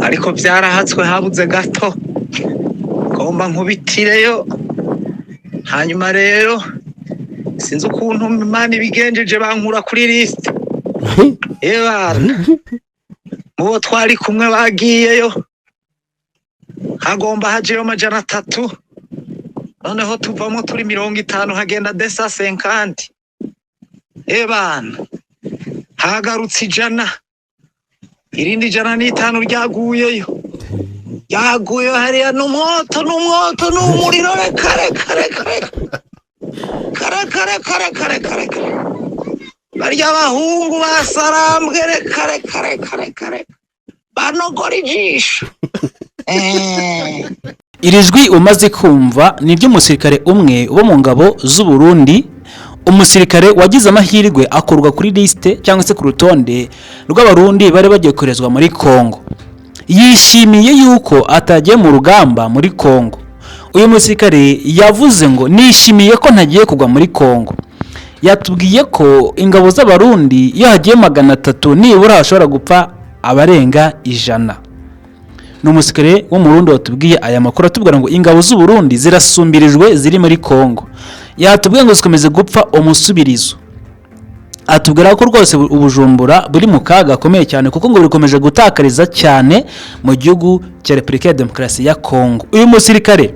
ariko byarahatswe habuze gato ngomba nkubitireyo. Hanyuma rero sinzi ukuntu Imana ibigenjeje bankura kuri liste. Ebana mubo twari kumwe bagiyeyo hagomba hajeyo 300, noneho tuvamo turi 50 hagenda 250. Ebana hagarutse 100, irindi 105 ryaguyeyo hariya n'umwoto n'umuriro kare barya abahungu basarambwe kare banogora ijisho. Iri jwi umaze kumva ni ry'umusirikare umwe wo mu ngabo z'u Burundi, umusirikare wagize amahirwe akorwa kuri liste cyangwa se ku rutonde rw'abarundi bari bagiye korezwa muri Kongo. Yishimiye yuko atagiye mu rugamba muri Kongo. Uyu musirikare yavuze ngo nishimiye ko ntagiye kugwa muri Kongo. Yatubwiye ko ingabo z'abarundi iyo hagiye 300 nibura hashobora gupfa abarenga 100. N'umusirikare wo mu Burundi watubwiye aya makuru atubwira ngo ingabo z'u Burundi zirasumbirijwe ziri muri Kongo. Yatubwiye ngo zikomeze gupfa umusubirizo. Atubwira ko rwose Ubujumbura buri mu kaga gakomeye cyane kuko ngo bikomeje gutakariza cyane mu gihugu cya Repubulika ya Demokarasi ya Kongo. Uyu musirikare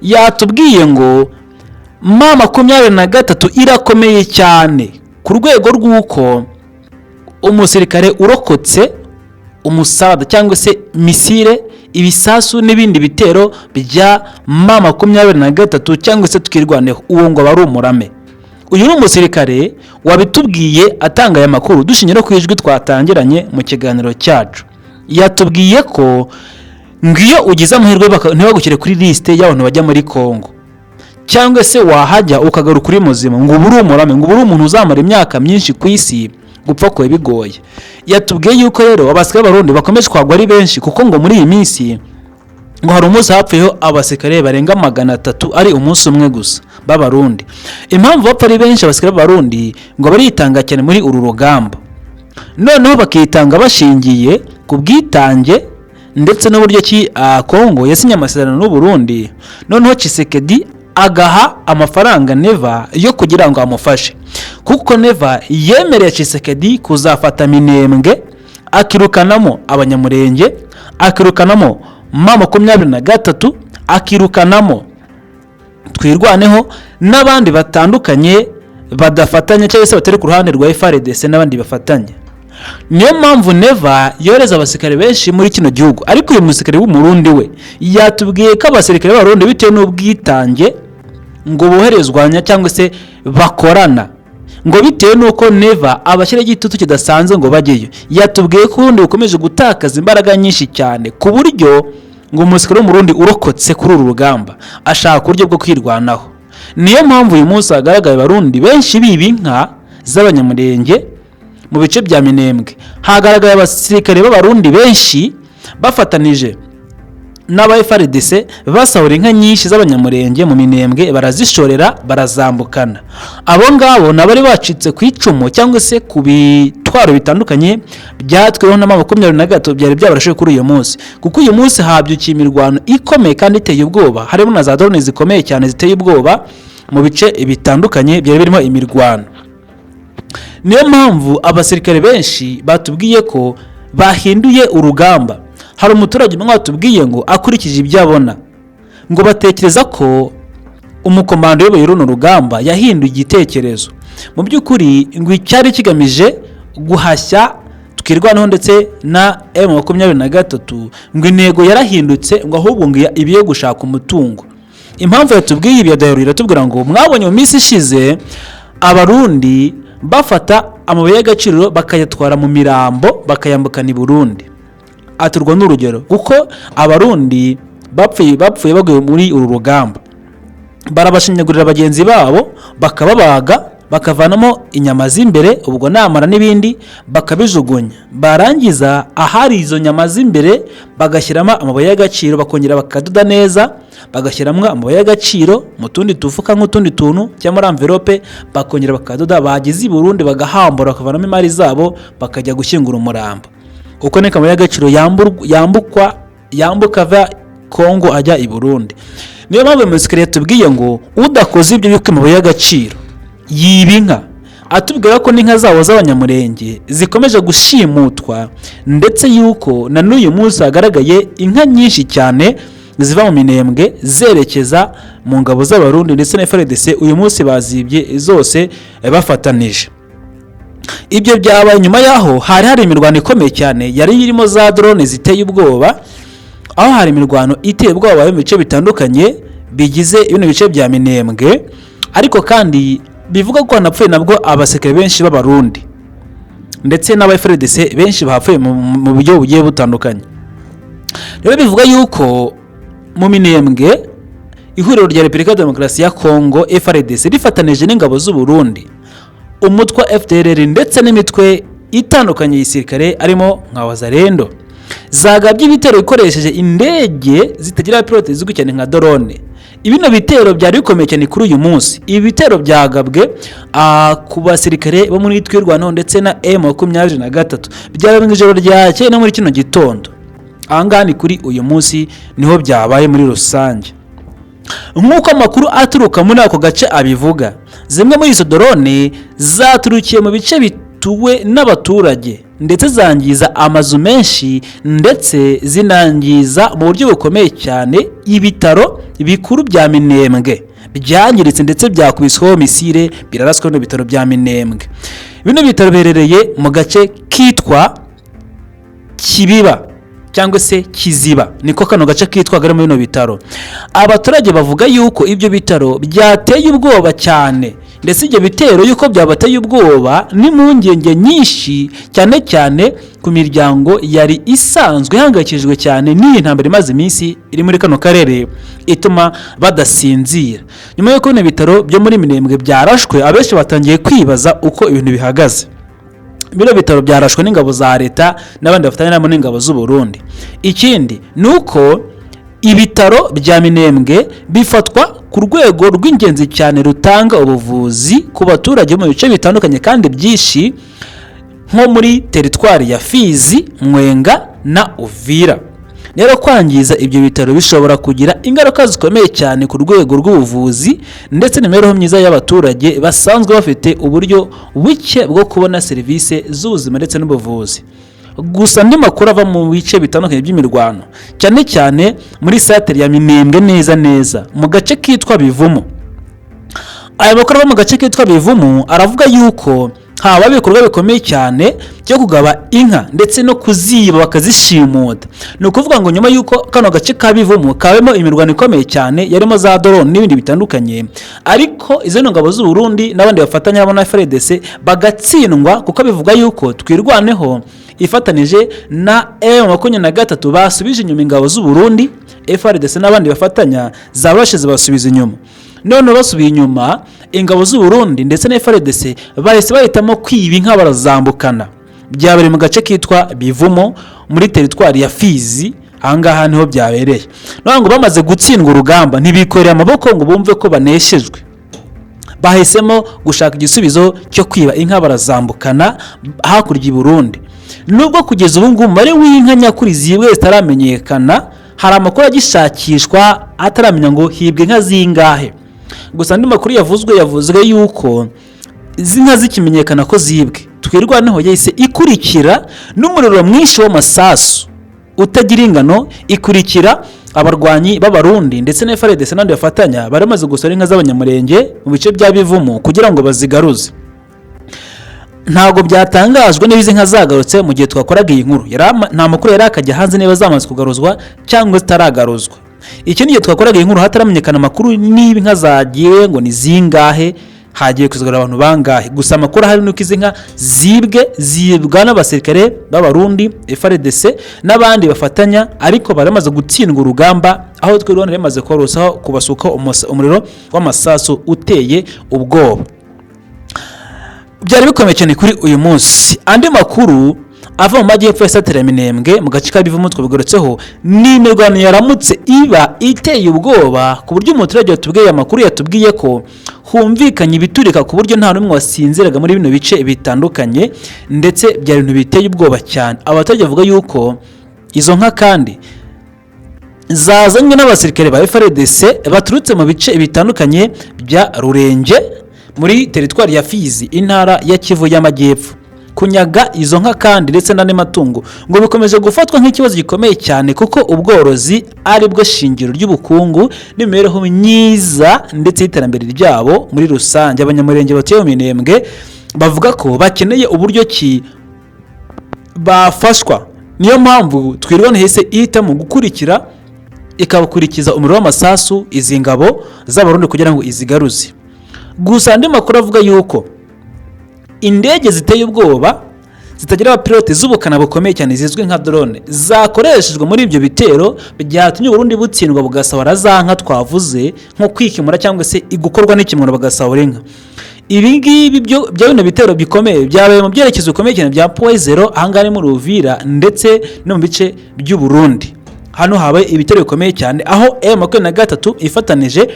yatubwiye ngo M23 irakomeye cyane ku rwego rw'uko umusirikare urokotse umusada cyangwa se misile, ibisasu n'ibindi bitero bya M23 cyangwa se tukirwaneho uwo ngo bari umurame. Uyu ni umusirikare wabitubwiye atanga aya makuru dushingiye no kwijwi twatangiranye mu kiganiro cyacu. Yatubwiye ko ngiyo ugize amahirwe ntibagukire kuri liste y'abantu bajya muri Kongo, cyangwa se wahajya ukagaruka kuri muzima ngo buri umurame, ngo buri umuntu uzamara imyaka myinshi ku isi, gupfa kwe bigoye. Yatubwiye yuko rero abasirikare b'Abarundi bakomeje kwagwa ari benshi kuko ngo muri iyi minsi ngo hari umunsi hapfuyeho abasirikare barenga 300 ari umunsi umwe gusa b'Abarundi. Impamvu bapfa ari benshi abasirikare b'Abarundi ngo baritanga cyane muri uru rugamba, noneho bakitanga bashingiye ku bwitange ndetse n'uburyo ki Kongo yasinye amasezerano n'u Burundi, noneho Tshisekedi agaha amafaranga Neva yo kugira ngo amufashe, kuko Neva yemereye Tshisekedi kuzafata Minembwe akirukanamo abanyamurenge, akirukanamo M23, akirukanamo twirwaneho n'abandi batandukanye badafatanya cyangwa se batari ku ruhande rwa FARDC n'abandi bafatanya. Niyo mpamvu Neva yoreza abasirikare benshi muri kino gihugu. Ariko uyu musirikare w'umurundi we yatubwiye ko abasirikare b'Abarundi bitewe n'ubwitange ngo boherezwanya cyangwa se bakorana, ngo bitewe nuko Neva abashyira igitutu kidasanzwe ngo bajyeyo. Yatubwiye ko urundi ukomeje gutakaza imbaraga nyinshi cyane ku buryo ngo umusirikare w'umurundi urokotse kuri uru rugamba ashaka uburyo bwo kwirwanaho. Niyo mpamvu uyu munsi hagaragaye Abarundi benshi biba inka z'abanyamurenge mu bice bya Minembwe. Hagaragaye abasirikare b'Abarundi benshi bafatanije n'aba FARDC basahura inka nyinshi z'abanyamurenge mu Minembwe, barazishorera barazambukana. Abo ngabo nabari bacitse ku icumu cyangwa se ku bitwaro bitandukanye byatweho na M23 byari byabarashe kuri uyu munsi, kuko uyu munsi habyukiye imirwano ikomeye kandi iteye ubwoba, harimo na za drone zikomeye cyane ziteye ubwoba mu bice bitandukanye byari birimo imirwano. Niyo mpamvu abasirikare benshi batubwiye ko bahinduye urugamba. Hari umuturage umwe watubwiye ngo akurikije ibyo abona ngo batekereza ko umukomando uyoboye runo rugamba yahinduye igitekerezo. Mu by'ukuri ngo icyari kigamije guhashya tukirwanaho ndetse na M23 ngo intego yarahindutse, ngo ahubwo ngo ibiye gushaka umutungo. Impamvu yatubwiye ibi yadahurira tubwira ngo mwabonye mu minsi ishize Abarundi bafata amabuye y'agaciro bakayatwara mu mirambo bakayambukana i Burundi. Aturwa n'urugero kuko Abarundi bapfuye baguye muri uru rugamba, barabashinyagurira bagenzi babo bakababaga bakavanamo inyama z'imbere, ubwo namara n'ibindi bakabijugunya, barangiza ahari izo nyama z'imbere bagashyiramo amabuye y'agaciro, bakongera bakadoda neza bagashyiramo amabuye y'agaciro mu tundi tufuka nk'utundi tuntu cyangwa envelope, bakongera bakadoda, bagize i Burundi bagahambura bakavanamo imari zabo bakajya gushyingura umurambo. uko niko amabuye y'agaciro yambuka ava Kongo ajya i Burundi. Niyo mpamvu umusirikare yatubwiye ngo udakoze ibyo yuko amabuye y'agaciro yiba inka, atubwira ko n'inka zabo z'abanyamurenge zikomeje gushimutwa, ndetse yuko na n'uyu munsi hagaragaye inka nyinshi cyane ziva mu Minembwe zerekeza mu ngabo z'Abarundi ndetse na FARDC uyu munsi bazibye zose bafatanije. Ibyo byabaye nyuma yaho hari imirwano ikomeye cyane yari irimo za drone ziteye ubwoba, aho hari imirwano iteye ubwoba mu bice bitandukanye bigize bino bice bya Minembwe, ariko kandi bivuga ko hanapfuye nabwo abasirikare benshi b'Abarundi ndetse n'aba FARDC benshi bahapfuye mu buryo bugiye butandukanye. Rero bivuga yuko mu Minembwe ihuriro rya Repubulika ya Demokarasi ya Kongo FARDC rifatanije n'ingabo z'u Burundi, umutwe wa FDLR ndetse n'imitwe itandukanye y'isirikare arimo nka Wazalendo zagabye ibitero bikoresheje indege zitagira pilote zizwi cyane nka drone. Ibino bitero byari bikomeye cyane kuri uyu munsi. Ibi bitero byagabwe ku basirikare bo muri twirwanaho ndetse na M23 byabaye mu ijoro ryakeye no muri kino gitondo. Ahangaha ni kuri uyu munsi niho byabaye muri rusange. Nk'uko amakuru aturuka muri ako gace abivuga, zimwe muri izo drone zaturukiye mu bice bituwe n'abaturage ndetse zangiza amazu menshi, ndetse zinangiza mu buryo bukomeye cyane ibitaro bikuru bya Minembwe. Byangiritse ndetse byakubisweho misile biraraswa no bitaro bya Minembwe. Bino bitaro biherereye mu gace kitwa Kibiba cyangwa se Kiziba, niko kano gace kitwa gari muri bino bitaro. Abaturage bavuga yuko ibyo bitaro byateye ubwoba cyane, ndetse ibyo bitero yuko byabateye ubwoba n'impungenge nyinshi cyane cyane ku miryango yari isanzwe ihangayikishijwe cyane n'iyi ntambara imaze iminsi iri muri kano karere ituma badasinzira. Nyuma y'uko bino bitaro byo muri Minembwe byarashwe, abenshi batangiye kwibaza uko ibintu bihagaze. Bino bitaro byarashwe n'ingabo za leta n'abandi bafatanya n'ingabo z'u Burundi. Ikindi nuko ibitaro bya Minembwe bifatwa ku rwego rw'ingenzi cyane rutanga ubuvuzi ku baturage mu bice bitandukanye kandi byinshi, nko muri teritwari ya Fizi, Mwenga na Uvira. Rero kwangiza ibyo bitaro bishobora kugira ingaruka zikomeye cyane ku rwego rw'ubuvuzi ndetse n'imibereho myiza y'abaturage basanzwe bafite uburyo buke bwo kubona serivisi z'ubuzima ndetse n'ubuvuzi. Gusa andi makuru ava mu bice bitandukanye by'imirwano, cyane cyane muri satire ya Minembwe neza mu gace kitwa Bivumu. Aya makuru ava mu gace kitwa Bivumu aravuga yuko haba ibikorwa bikomeye cyane byo kugaba inka ndetse no kuziba bakazishimuta. Ni ukuvuga ngo nyuma yuko kano gace ka Bivumu kabemo imirwano ikomeye cyane yarimo za drone n'ibindi bitandukanye, ariko izo ngabo z'u Burundi n'abandi bafatanya abo na FARDC bagatsindwa, kuko bivuga yuko twirwaneho ifatanije na M23 basubije inyuma ingabo z'u Burundi, FARDC n'abandi bafatanya zabashize basubiza inyuma. None basubiye inyuma, ingabo z'u Burundi ndetse na FARDC bahise bahitamo kwiba inka barazambukana. Byabereye mu gace kitwa Bivumo muri teritwari ya Fizi. Ahangaha niho byabereye. None ngo bamaze gutsindwa urugamba ntibikorera amaboko ngo bumve ko baneshejwe, bahisemo gushaka igisubizo cyo kwiba inka barazambukana hakurya i Burundi. Nubwo kugeza ubu ngubu umubare w'inka nyakuri zibwe zitaramenyekana, hari amakuru agishakishwa ataramenya ngo hibwe inka zingahe. Gusa andi makuru yavuzwe yuko izi nka zikimenyekana ko zibwe, twirwaneho yahise ikurikira n'umuriro mwinshi w'amasasu utagira ingano, ikurikira abarwanyi b'Abarundi ndetse na FARDC n'abandi bafatanya baramaze gusora inka z'abanyamurenge mu bice bya Bivumu kugira ngo bazigaruze. Ntago byatangajwe niba izi nka zagarutse mu gihe twakoraga iyi nkuru. Nta makuru yari akajya hanze niba zamaze kugaruzwa cyangwa zitaragaruzwa. Iki niyo twakoraga iyi nkuru hataramenyekana amakuru niba inka zagiye ngo ni zingahe, hagiye kuzigara abantu bangahe. Gusa amakuru hari nuko izi nka zibwa n'abasirikare b'Abarundi, FARDC n'abandi bafatanya, ariko baramaze gutsindwa urugamba, aho twirwana yamaze korosaho kubasuka umuriro w'amasasu uteye ubwoba. Byari bikomeye cyane kuri uyu munsi. Andi makuru ava mu majyepfo ya satire ya Minembwe mu gace ka Bivumu twabigarutseho, ni imirwano yaramutse iba iteye ubwoba ku buryo umuturage watubwiye amakuru yatubwiye ko humvikanye ibiturika ku buryo nta n'umwe wasinziraga muri bino bice bitandukanye, ndetse byari ibintu biteye ubwoba cyane. Abaturage bavuga yuko izo nka kandi zazanywe n'abasirikare ba FARDC baturutse mu bice bitandukanye bya Rurenge muri teritwari ya Fizi, intara ya Kivu y'Amajyepfo. Kunyaga izo nka kandi ndetse n'andi matungo ngo bikomeje gufatwa nk'ikibazo gikomeye cyane, kuko ubworozi ari bwo shingiro ry'ubukungu n'imibereho myiza ndetse n'iterambere ryabo muri rusange. Abanyamurenge batuye mu Minembwe bavuga ko bakeneye uburyo ki bafashwa, niyo mpamvu twirwana hese ihitamo gukurikira ikabakurikiza umuriro w'amasasu izi ngabo z'Abarundi kugira ngo izigaruze. Gusa andi makuru avuga yuko indege ziteye ubwoba zitagira abapilote z'ubukana bukomeye cyane zizwi nka drone zakoreshejwe muri ibyo bitero byatumye Burundi butsindwa bugasabara za nka twavuze nko kwikimura cyangwa se igukorwa n'ikimura bagasahura inka. Ibi ngibi byo bino bitero bikomeye byabaye mu byerekezo bikomeye cyane bya Poezero ahangane mu Ruvira ndetse no mu bice by'u Burundi. Hano habaye ibitero bikomeye cyane aho M23 ifatanije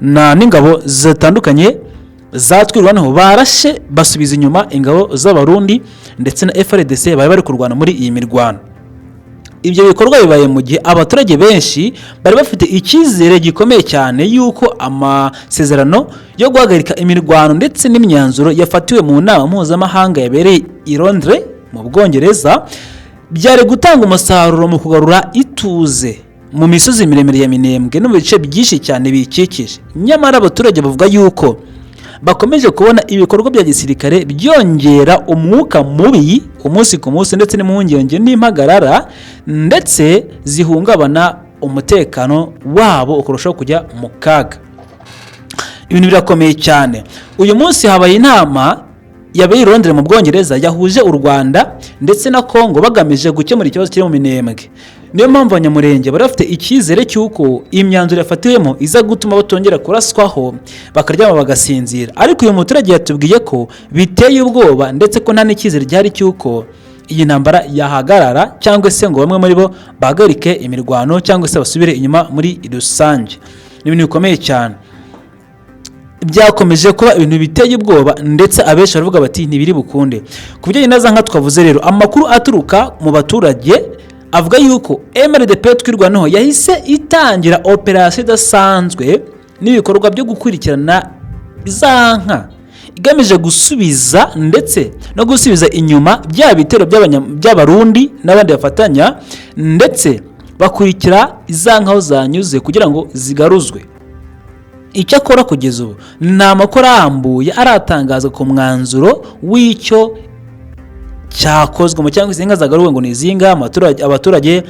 n'ingabo zitandukanye zatwirwanaho barashe basubiza inyuma ingabo z'Abarundi ndetse na FARDC bari kurwana muri iyi mirwano. Ibyo bikorwa bibaye mu gihe abaturage benshi bari bafite icyizere gikomeye cyane yuko amasezerano yo guhagarika imirwano ndetse n'imyanzuro yafatiwe mu nama mpuzamahanga yabereye i Londres mu Bwongereza byari gutanga umusaruro mu kugarura ituze mu misozi miremire ya Minembwe no mu bice byinshi cyane bikikije. Nyamara abaturage bavuga yuko bakomeje kubona ibikorwa bya gisirikare byongera umwuka mubi umunsi ku munsi ndetse n'impungenge n'impagarara, ndetse zihungabana umutekano wabo ukoroshaho kujya mu kaga. Ibintu birakomeye cyane. Uyu munsi habaye inama yabereye i Londres mu Bwongereza yahuje u Rwanda ndetse na Kongo bagamije gukemura ikibazo kiri mu Minembwe. Niyo mpamvu Abanyamurenge bari bafite icyizere cy'uko imyanzuro yafatiwemo iza gutuma batongera kuraswaho bakaryama bagasinzira. Ariko uyu muturage yatubwiye ko biteye ubwoba ndetse ko nta n'icyizere gihari cy'uko iyi ntambara yahagarara cyangwa se ngo bamwe muri bo bahagarike imirwano cyangwa se basubire inyuma muri rusange. Ni ibintu bikomeye cyane. Byakomeje kuba ibintu biteye ubwoba ndetse abenshi baravuga bati ntibiri bukunde. Ku bijyanye na za nka twavuze rero, amakuru aturuka mu baturage avuga yuko MRDP twirwanaho yahise itangira operasiyo idasanzwe n'ibikorwa byo gukurikirana za nka igamije gusubiza ndetse no gusubiza inyuma bya bitero by'Abarundi n'abandi bafatanya, ndetse bakurikira za nka aho zanyuze kugira ngo zigaruzwe. Icyakora kugeza ubu nta makuru arambuye aratangaza ku mwanzuro w'icyo cyakozwe mu cyangwa se inka zagaruwe ngo nizinga abaturage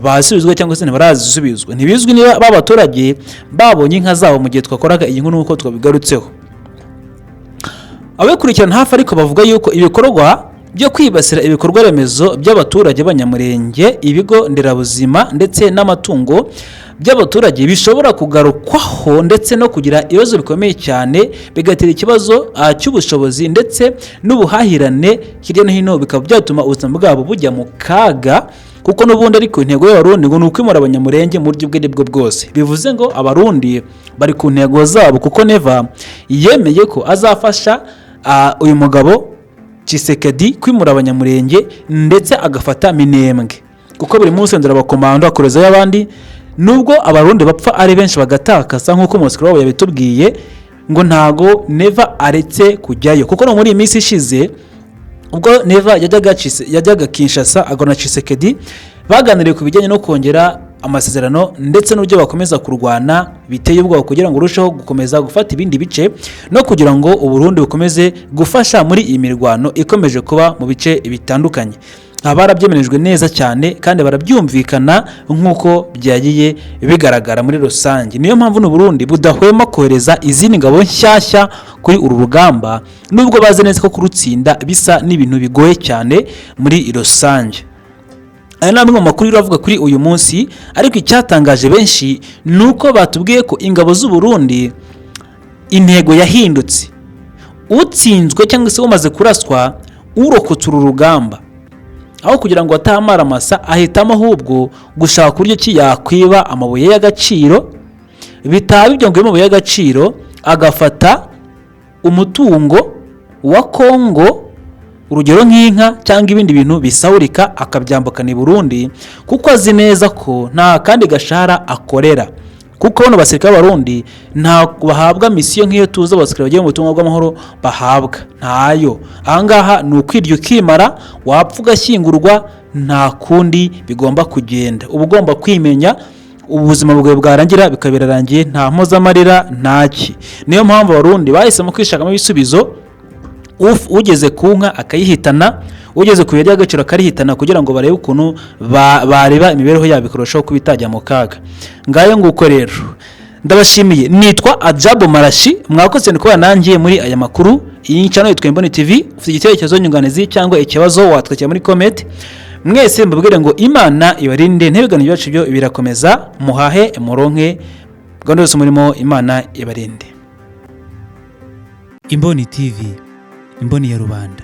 basubizwe cyangwa se ntibarazisubizwe. Ntibizwi niba abaturage babonye inka zabo mu gihe twakoraga iyi nkuru nk'uko twabigarutseho. Abakurikirana hafi ariko bavuga yuko ibikorwa byo kwibasira ibikorwa remezo by'abaturage b'Abanyamurenge, ibigo nderabuzima ndetse n'amatungo by'abaturage bishobora kugarukwaho ndetse no kugira ibibazo bikomeye cyane, bigatera ikibazo cy'ubushobozi ndetse n'ubuhahirane hirya no hino, bikaba byatuma ubuzima bwabo bujya mu kaga, kuko n'ubundi ariko intego y'Abarundi ngo ni ukwimura Abanyamurenge mu buryo ubwo aribwo bwose. Bivuze ngo Abarundi bari ku ntego zabo, kuko Neva yemeye ko azafasha uyu mugabo Tshisekedi kwimura Abanyamurenge ndetse agafata Minembwe, kuko buri munsi ndera abakomando akorezayo abandi, nubwo Abarundi bapfa ari benshi bagatakaza nk'uko umusikuru wabo yabitubwiye, ngo ntago Neva aretse kujyayo. Kuko no muri iyi minsi ishize ubwo Neva yajyaga Kinshasa agona Tshisekedi baganiriye ku bijyanye no kongera amasezerano ndetse n'uburyo bakomeza kurwana biteye ubwoba kugira ngo urusheho gukomeza gufata ibindi bice no kugira ngo Uburundi bukomeze gufasha muri iyi mirwano ikomeje kuba mu bice bitandukanye. Barabyemerejwe neza cyane kandi barabyumvikana nk'uko byagiye bigaragara muri rusange. Niyo mpamvu n'Uburundi budahwema kohereza izindi ngabo nshyashya kuri uru rugamba, nubwo bazi neza ko kurutsinda bisa n'ibintu bigoye cyane muri rusange. Aya ni amwe mu makuru avuga kuri uyu munsi, ariko icyatangaje benshi nuko batubwiye ko ingabo z'u Burundi intego yahindutse. Utsinzwe cyangwa se umaze kuraswa urokotse uru rugamba, aho kugira ngo atamara amasa ahitamo ahubwo gushaka uburyo ki yakwiba amabuye y'agaciro, bitaba ibyo ngo amabuye y'agaciro agafata umutungo wa Kongo, urugero nk'inka cyangwa ibindi bintu bisahurika akabyambukana i Burundi, kuko azi neza ko nta kandi gashahara akorera, kuko bano basirikare b'Abarundi nta bahabwa misiyo nk'iyo tuza abasirikare bagiye mu butumwa bw'amahoro bahabwa, ntayo. Ahangaha ni ukwirya ukimara, wapfa ugashyingurwa, nta kundi bigomba kugenda. uba ugomba kwimenya, ubuzima bwawe bwarangira bikaba birarangiye, nta mpozamarira ntaki. Niyo mpamvu Abarundi bahisemo kwishakamo ibisubizo, ugeze ku nka akayihitana, ugeze ku birya agaciro akarihitana, kugira ngo barebe ukuntu bareba imibereho yabo ikoroshaho kuba itajya mu kaga. Ngayo nguko rero, ndabashimiye. Nitwa Ajabo Marashi, mwakoze kuba nanjye muri aya makuru. Iyi channel yitwa Imboni TV. Ufite igitekerezo, nyunganizi cyangwa ikibazo, watwakira muri comment. Mwese mbabwire ngo Imana ibarinde, ntibiganiro byacu byo birakomeza, muhahe muronke gahunda yose murimo, Imana ibarinde. Imboni TV, imboni ya rubanda.